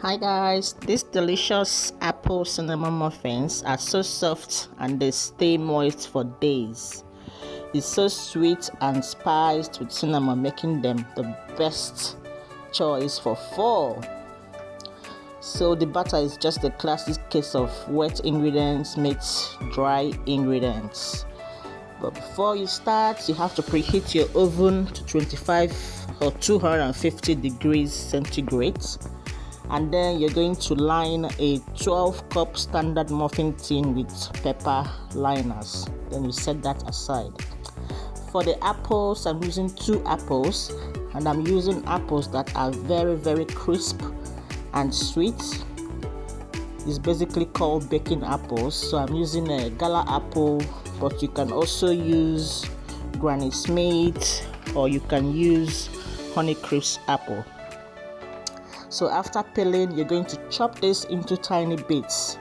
Hi guys, these delicious apple cinnamon muffins are so soft and they stay moist for days. It's so sweet and spiced with cinnamon, making them the best choice for fall. So the batter is just a classic case of wet ingredients meets dry ingredients. But before you start, you have to preheat your oven to 25 or 250 degrees centigrade. And then you're going to line a 12 cup standard muffin tin with pepper liners. Then you set that aside. For the apples, I'm using 2 apples, and I'm using apples that are very crisp and sweet. It's basically called baking apples. So I'm using a gala apple, but you can also use Granny Smith or you can use Honeycrisp apple. So after peeling, you're going to chop this into tiny bits,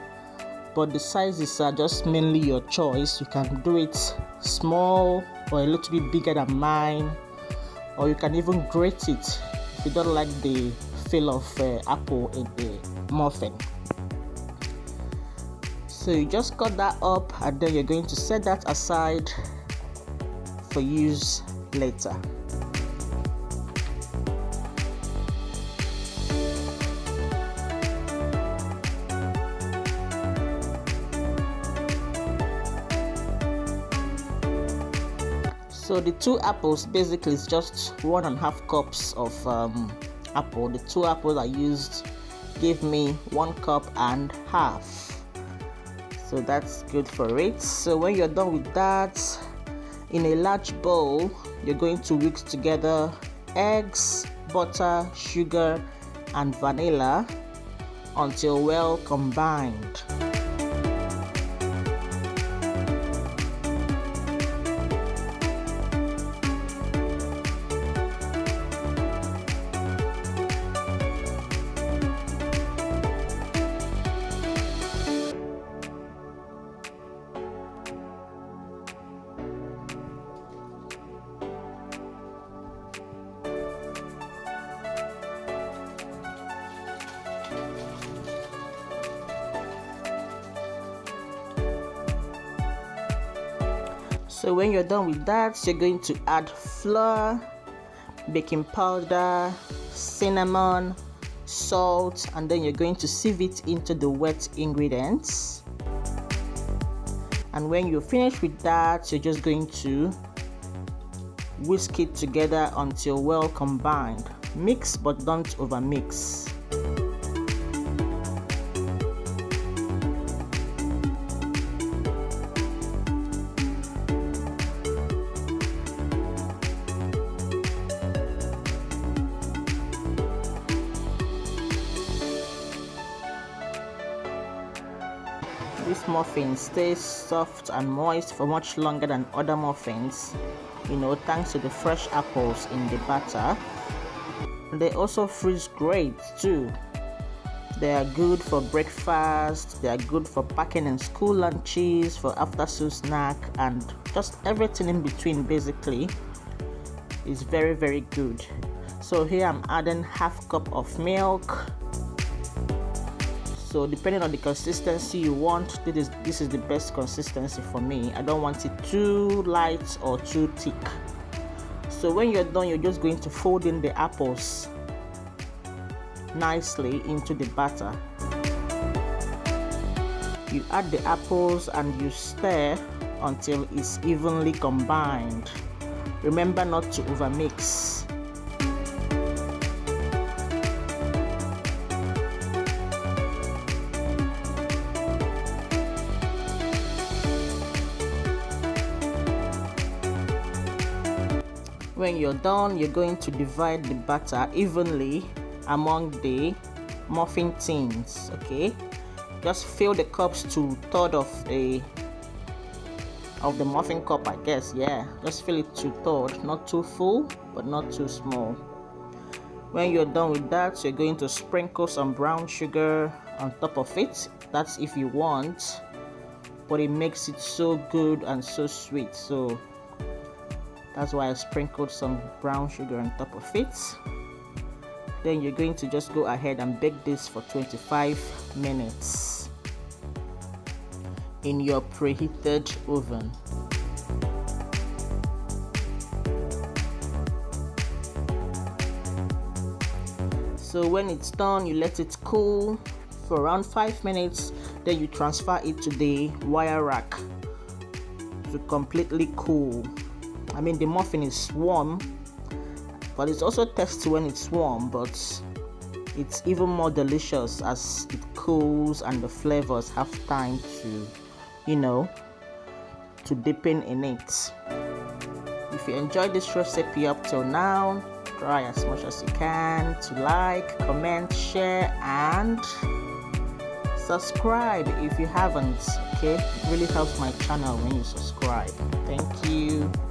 but the sizes are just mainly your choice. You can do it small or a little bit bigger than mine, or you can even grate it if you don't like the feel of apple in the muffin. So you just cut that up and then you're going to set that aside for use later. So the 2 apples basically is just 1.5 cups of apple. The 2 apples I used gave me 1 cup and half. So that's good for it. So when you're done with that, in a large bowl, you're going to mix together eggs, butter, sugar, and vanilla until well combined. So when you're done with that, you're going to add flour, baking powder, cinnamon, salt, and then you're going to sieve it into the wet ingredients. And when you're finished with that, you're just going to whisk it together until well combined. Mix but don't overmix. This muffin stays soft and moist for much longer than other muffins, thanks to the fresh apples in the batter. They also freeze great too. They are good for breakfast, they are good for packing in school lunches, for after school snack, and just everything in between basically is very good. So here I'm adding half cup of milk. So depending on the consistency you want, this is the best consistency for me. I don't want it too light or too thick. So when you're done, you're just going to fold in the apples nicely into the batter. You add the apples and you stir until it's evenly combined. Remember not to overmix. When you're done, you're going to divide the batter evenly among the muffin tins. Okay, just fill the cups to third of the muffin cup, I guess. Yeah, just fill it to third, not too full but not too small. When you're done with that, you're going to sprinkle some brown sugar on top of it. That's if you want, but it makes it so good and so sweet, so that's why I sprinkled some brown sugar on top of it. Then you're going to just go ahead and bake this for 25 minutes in your preheated oven. So when it's done, you let it cool for around 5 minutes, then you transfer it to the wire rack to completely cool. I mean, the muffin is warm, but it's also tasty when it's warm, but it's even more delicious as it cools and the flavors have time to, to deepen in it. If you enjoyed this recipe up till now, try as much as you can to like, comment, share, and subscribe if you haven't. Okay, it really helps my channel when you subscribe. Thank you.